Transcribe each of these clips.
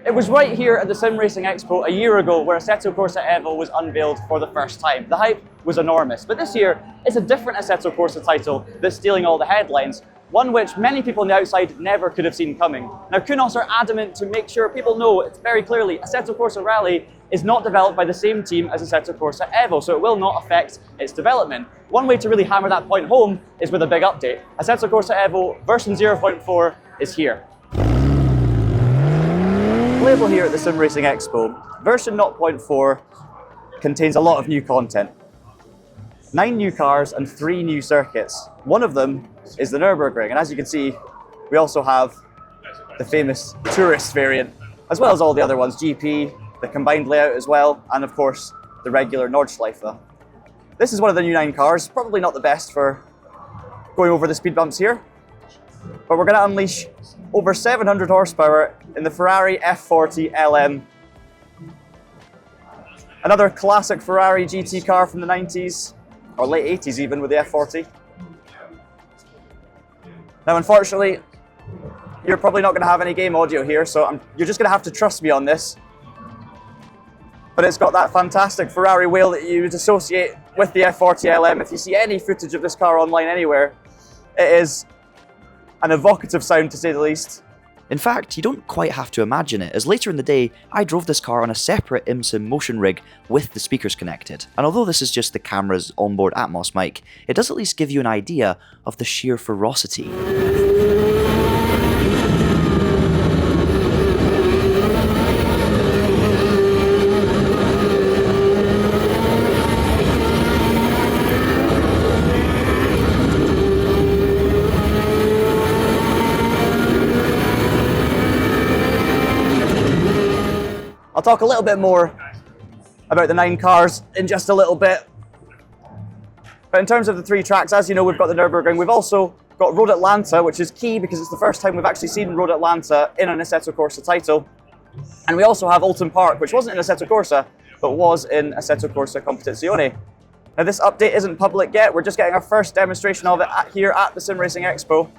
It was right here at the SimRacing Expo a year ago where Assetto Corsa EVO was unveiled for the first time. The hype was enormous, but this year it's a different Assetto Corsa title that's stealing all the headlines, one which many people on the outside never could have seen coming. Now Kunos are adamant to make sure people know it's very clearly Assetto Corsa Rally is not developed by the same team as Assetto Corsa EVO, so it will not affect its development. One way to really hammer that point home is with a big update. Assetto Corsa EVO version 0.4 is here. Label here at the SimRacing Expo, version 0.4 contains a lot of new content. 9 new cars and 3 new circuits. One of them is the Nurburgring, and as you can see, we also have the famous tourist variant, as well as all the other ones, GP, the combined layout as well, and of course, the regular Nordschleife. This is one of the new 9 cars, probably not the best for going over the speed bumps here, but we're going to unleash over 700 horsepower in the Ferrari F40 LM. Another classic Ferrari GT car from the 90s, or late 80s even, with the F40. Now unfortunately, you're probably not going to have any game audio here, so you're just going to have to trust me on this. But it's got that fantastic Ferrari wheel that you would associate with the F40 LM. If you see any footage of this car online anywhere, it is an evocative sound to say the least. In fact, you don't quite have to imagine it, as later in the day, I drove this car on a separate IMSIM motion rig with the speakers connected. And although this is just the camera's onboard Atmos mic, it does at least give you an idea of the sheer ferocity. I'll talk a little bit more about the 9 cars in just a little bit. But in terms of the 3 tracks, as you know, we've got the Nurburgring. We've also got Road Atlanta, which is key because it's the first time we've actually seen Road Atlanta in an Assetto Corsa title. And we also have Oulton Park, which wasn't in Assetto Corsa, but was in Assetto Corsa Competizione. Now this update isn't public yet. We're just getting our first demonstration of it here at the SimRacing Expo.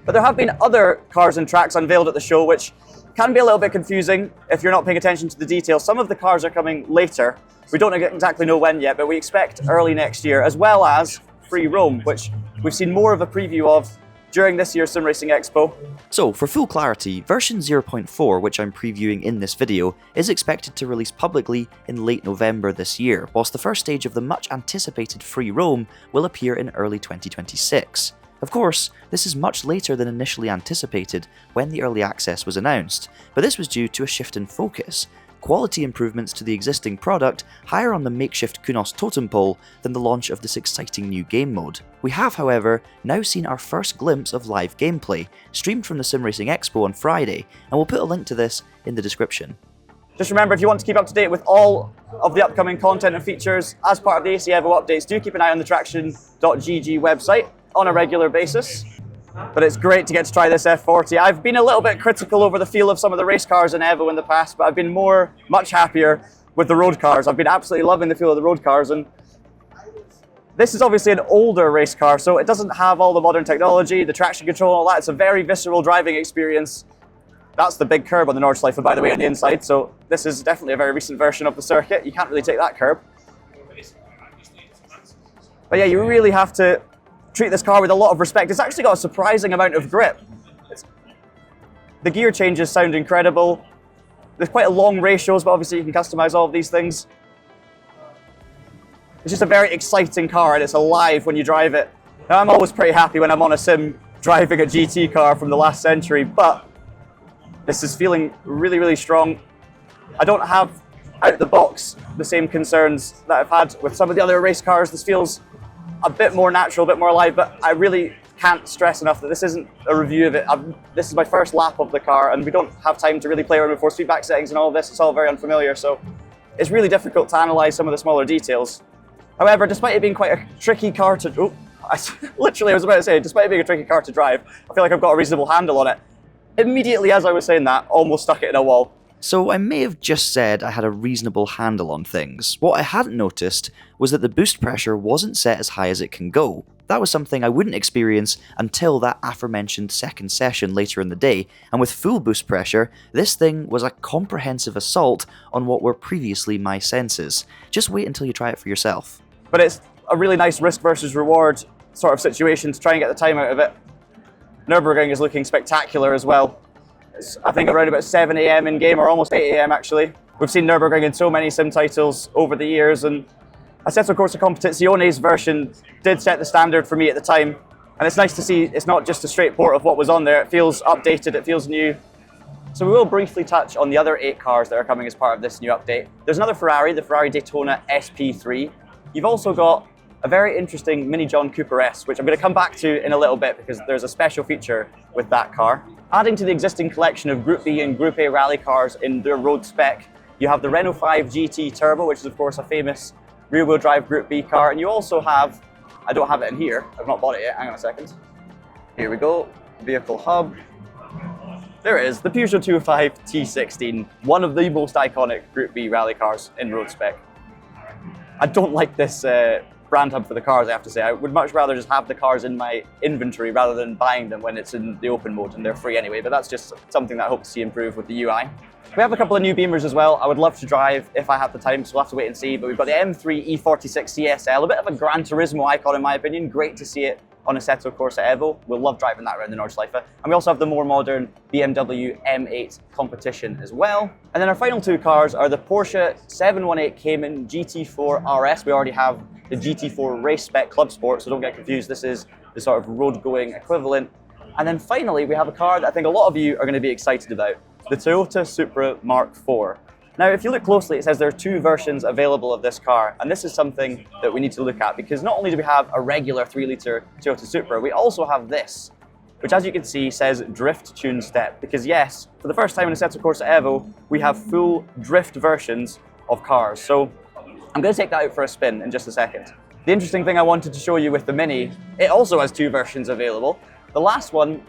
But there have been other cars and tracks unveiled at the show, which can be a little bit confusing if you're not paying attention to the details. Some of the cars are coming later. We don't exactly know when yet, but we expect early next year, as well as Free Roam, which we've seen more of a preview of during this year's SimRacing Expo. So, for full clarity, version 0.4, which I'm previewing in this video, is expected to release publicly in late November this year, whilst the first stage of the much anticipated Free Roam will appear in early 2026. Of course, this is much later than initially anticipated when the early access was announced, but this was due to a shift in focus, quality improvements to the existing product higher on the makeshift Kunos totem pole than the launch of this exciting new game mode. We have, however, now seen our first glimpse of live gameplay, streamed from the SimRacing Expo on Friday, and we'll put a link to this in the description. Just remember, if you want to keep up to date with all of the upcoming content and features as part of the AC EVO updates, do keep an eye on the TraxionGG website on a regular basis. But it's great to get to try this F40. I've been a little bit critical over the feel of some of the race cars in EVO in the past, but I've been much happier with the road cars. I've been absolutely loving the feel of the road cars, and this is obviously an older race car, so it doesn't have all the modern technology, the traction control and all that. It's a very visceral driving experience. That's the big curb on the Nordschleife, by the way, on the inside, so this is definitely a very recent version of the circuit. You can't really take that curb. But yeah, you really have to treat this car with a lot of respect. It's actually got a surprising amount of grip. The gear changes sound incredible. There's quite a long ratios, but obviously you can customize all of these things. It's just a very exciting car, and it's alive when you drive it. Now, I'm always pretty happy when I'm on a sim driving a GT car from the last century, but this is feeling really, really strong. I don't have, out the box, the same concerns that I've had with some of the other race cars. This feels a bit more natural, a bit more alive, but I really can't stress enough that this isn't a review of it. This is my first lap of the car, and we don't have time to really play around with force feedback settings and all of this. It's all very unfamiliar, so it's really difficult to analyze some of the smaller details. However, despite it being quite a tricky car to... Oh, literally, I was about to say, despite it being a tricky car to drive, I feel like I've got a reasonable handle on it. Immediately as I was saying that, almost stuck it in a wall. So I may have just said I had a reasonable handle on things. What I hadn't noticed was that the boost pressure wasn't set as high as it can go. That was something I wouldn't experience until that aforementioned second session later in the day, and with full boost pressure, this thing was a comprehensive assault on what were previously my senses. Just wait until you try it for yourself. But it's a really nice risk versus reward sort of situation to try and get the time out of it. Nurburgring is looking spectacular as well. It's, I think, around about 7 AM in game, or almost 8 AM actually. We've seen Nurburgring in so many sim titles over the years, and Assetto Corsa Competizione's version did set the standard for me at the time. And it's nice to see it's not just a straight port of what was on there. It feels updated, it feels new. So we will briefly touch on the other 8 cars that are coming as part of this new update. There's another Ferrari, the Ferrari Daytona SP3. You've also got a very interesting Mini John Cooper S, which I'm going to come back to in a little bit because there's a special feature with that car. Adding to the existing collection of Group B and Group A rally cars in their road spec, you have the Renault 5 GT Turbo, which is of course a famous rear-wheel drive Group B car, and you also have, I don't have it in here, I've not bought it yet, hang on a second. Here we go, vehicle hub. There it is, the Peugeot 205 T16, one of the most iconic Group B rally cars in road spec. I don't like this brand hub for the cars, I have to say. I would much rather just have the cars in my inventory rather than buying them when it's in the open mode and they're free anyway, but that's just something that I hope to see improve with the UI. We have a couple of new Beamers as well. I would love to drive if I have the time, so we'll have to wait and see, but we've got the M3 E46 CSL, a bit of a Gran Turismo icon in my opinion. Great to see it on Assetto Corsa EVO. We'll love driving that around the Nordschleife. And we also have the more modern BMW M3 competition as well. And then our final 2 cars are the Porsche 718 Cayman GT4 RS. We already have the GT4 Race Spec Club Sport, so don't get confused. This is the sort of road-going equivalent. And then finally, we have a car that I think a lot of you are going to be excited about, the Toyota Supra Mark IV. Now, if you look closely, it says there are 2 versions available of this car, and this is something that we need to look at, because not only do we have a regular 3-litre Toyota Supra, we also have this, which as you can see says Drift Tune Step, because yes, for the first time in Assetto Corsa EVO, we have full drift versions of cars. So I'm going to take that out for a spin in just a second. The interesting thing I wanted to show you with the Mini, it also has 2 versions available. The last one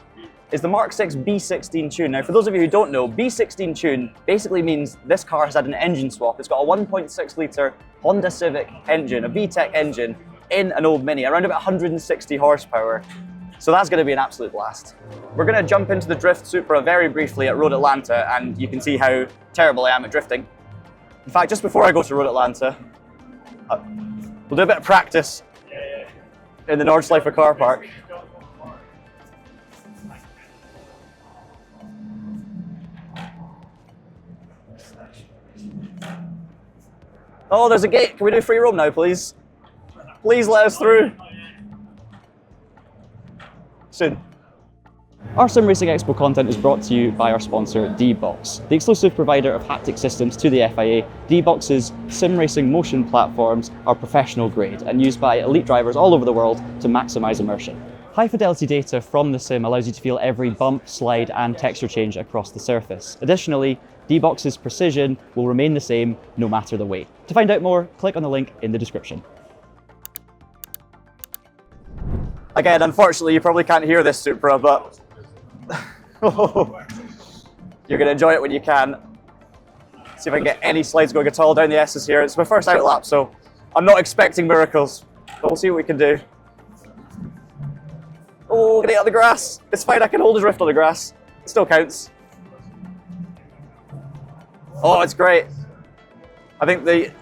is the Mark VI B16 tune. Now, for those of you who don't know, B16 tune basically means this car has had an engine swap. It's got a 1.6 litre Honda Civic engine, a VTEC engine, in an old Mini, around about 160 horsepower. So that's going to be an absolute blast. We're going to jump into the Drift Supra very briefly at Road Atlanta, and you can see how terrible I am at drifting. In fact, just before I go to Road Atlanta, we'll do a bit of practice in the Nordschleife car park. Oh, there's a gate. Can we do free roam now, please? Please let us through. Soon. Our SimRacing Expo content is brought to you by our sponsor, D-Box, the exclusive provider of haptic systems to the FIA. D-Box's SimRacing motion platforms are professional grade and used by elite drivers all over the world to maximize immersion. High fidelity data from the sim allows you to feel every bump, slide, and texture change across the surface. Additionally, D-Box's precision will remain the same no matter the weight. To find out more, click on the link in the description. Again, unfortunately, you probably can't hear this Supra, but you're going to enjoy it when you can. See if I can get any slides going at all down the S's here. It's my first out lap, so I'm not expecting miracles, but we'll see what we can do. Oh, get out of the grass. It's fine, I can hold a drift on the grass. It still counts. Oh, it's great. I think the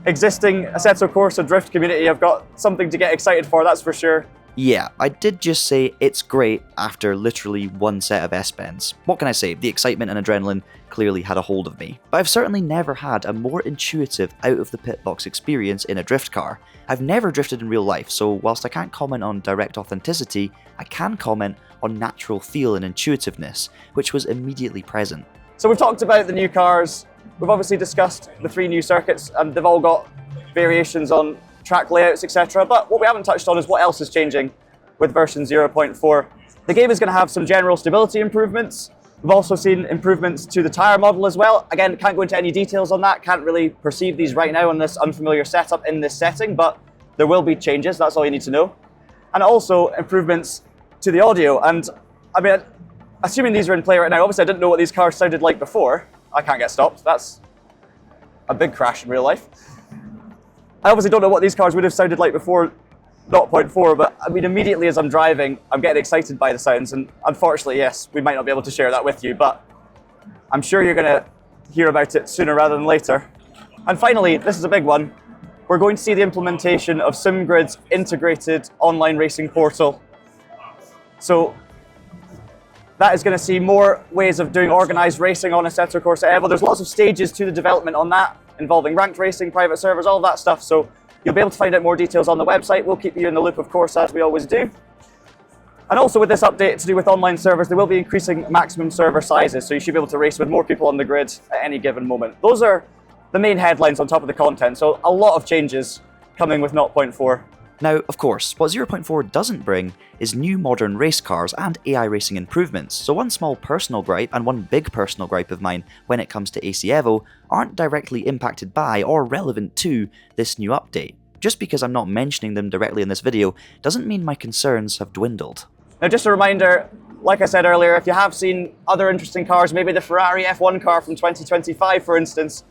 existing Assetto Corsa drift community have got something to get excited for, that's for sure. Yeah, I did just say it's great after literally one set of S-bends. What can I say? The excitement and adrenaline clearly had a hold of me. But I've certainly never had a more intuitive out-of-the-pit-box experience in a drift car. I've never drifted in real life, so whilst I can't comment on direct authenticity, I can comment on natural feel and intuitiveness, which was immediately present. So we've talked about the new cars, we've obviously discussed the 3 new circuits, and they've all got variations on track layouts, etc. But what we haven't touched on is what else is changing with version 0.4. The game is going to have some general stability improvements. We've also seen improvements to the tyre model as well. Again, can't go into any details on that, can't really perceive these right now on this unfamiliar setup in this setting, but there will be changes, that's all you need to know. And also improvements to the audio. And I mean, assuming these are in play right now, obviously I didn't know what these cars sounded like before. I can't get stopped, that's a big crash in real life. I obviously don't know what these cars would have sounded like before 0.4, but I mean, immediately as I'm driving, I'm getting excited by the sounds, and unfortunately, yes, we might not be able to share that with you, but I'm sure you're going to hear about it sooner rather than later. And finally, this is a big one. We're going to see the implementation of SimGrid's integrated online racing portal. So that is going to see more ways of doing organised racing on Assetto Corsa EVO. There's lots of stages to the development on that, involving ranked racing, private servers, all of that stuff. So you'll be able to find out more details on the website. We'll keep you in the loop, of course, as we always do. And also with this update to do with online servers, they will be increasing maximum server sizes, so you should be able to race with more people on the grid at any given moment. Those are the main headlines on top of the content, so a lot of changes coming with 0.4. Now, of course, what 0.4 doesn't bring is new modern race cars and AI racing improvements, so one small personal gripe and one big personal gripe of mine when it comes to AC EVO aren't directly impacted by or relevant to this new update. Just because I'm not mentioning them directly in this video doesn't mean my concerns have dwindled. Now just a reminder, like I said earlier, if you have seen other interesting cars, maybe the Ferrari F1 car from 2025 for instance,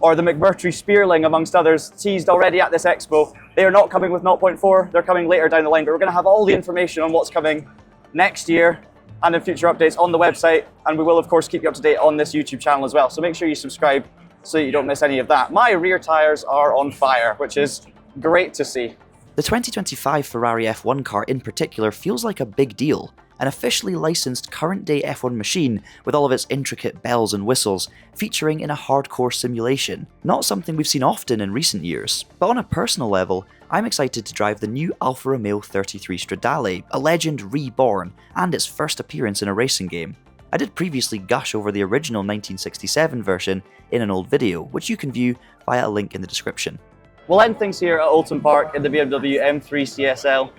or the McMurtry Spearling amongst others teased already at this expo, they are not coming with 0.4, they're coming later down the line, but we're going to have all the information on what's coming next year and in future updates on the website, and we will of course keep you up to date on this YouTube channel as well, so make sure you subscribe so that you don't miss any of that. My rear tyres are on fire, which is great to see. The 2025 Ferrari F1 car in particular feels like a big deal. An officially licensed current-day F1 machine with all of its intricate bells and whistles, featuring in a hardcore simulation. Not something we've seen often in recent years, but on a personal level, I'm excited to drive the new Alfa Romeo 33 Stradale, a legend reborn, and its first appearance in a racing game. I did previously gush over the original 1967 version in an old video, which you can view via a link in the description. We'll end things here at Oulton Park in the BMW M3 CSL.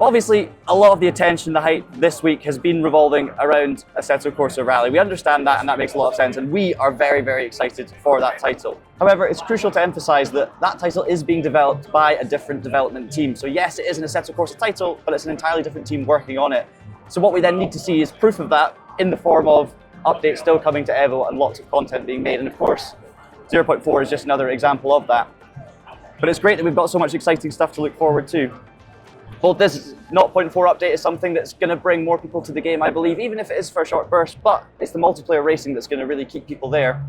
Obviously, a lot of the attention, the hype this week has been revolving around Assetto Corsa Rally. We understand that and that makes a lot of sense, and we are very, very excited for that title. However, it's crucial to emphasise that that title is being developed by a different development team. So yes, it is an Assetto Corsa title, but it's an entirely different team working on it. So what we then need to see is proof of that in the form of updates still coming to EVO and lots of content being made. And of course, 0.4 is just another example of that. But it's great that we've got so much exciting stuff to look forward to. Both this 0.4 update is something that's going to bring more people to the game, I believe, even if it is for a short burst, but it's the multiplayer racing that's going to really keep people there.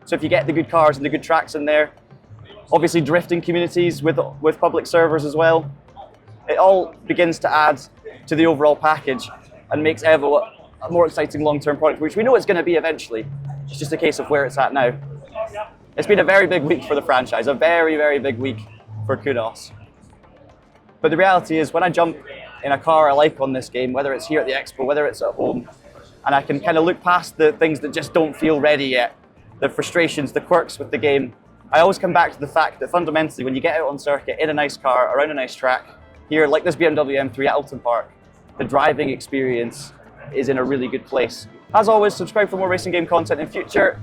So if you get the good cars and the good tracks in there, obviously drifting communities with public servers as well, it all begins to add to the overall package and makes EVO a more exciting long-term product, which we know it's going to be eventually. It's just a case of where it's at now. It's been a very big week for the franchise, a very, very big week for Kunos. But the reality is, when I jump in a car I like on this game, whether it's here at the Expo, whether it's at home, and I can kind of look past the things that just don't feel ready yet, the frustrations, the quirks with the game, I always come back to the fact that fundamentally, when you get out on circuit in a nice car, around a nice track, here, like this BMW M3 at Oulton Park, the driving experience is in a really good place. As always, subscribe for more racing game content in future.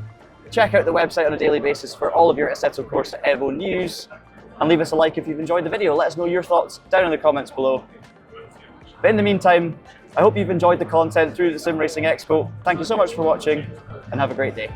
Check out the website on a daily basis for all of your Assetto Corsa EVO news. And leave us a like if you've enjoyed the video. Let us know your thoughts down in the comments below. But in the meantime, I hope you've enjoyed the content through the SimRacing Expo. Thank you so much for watching, and have a great day.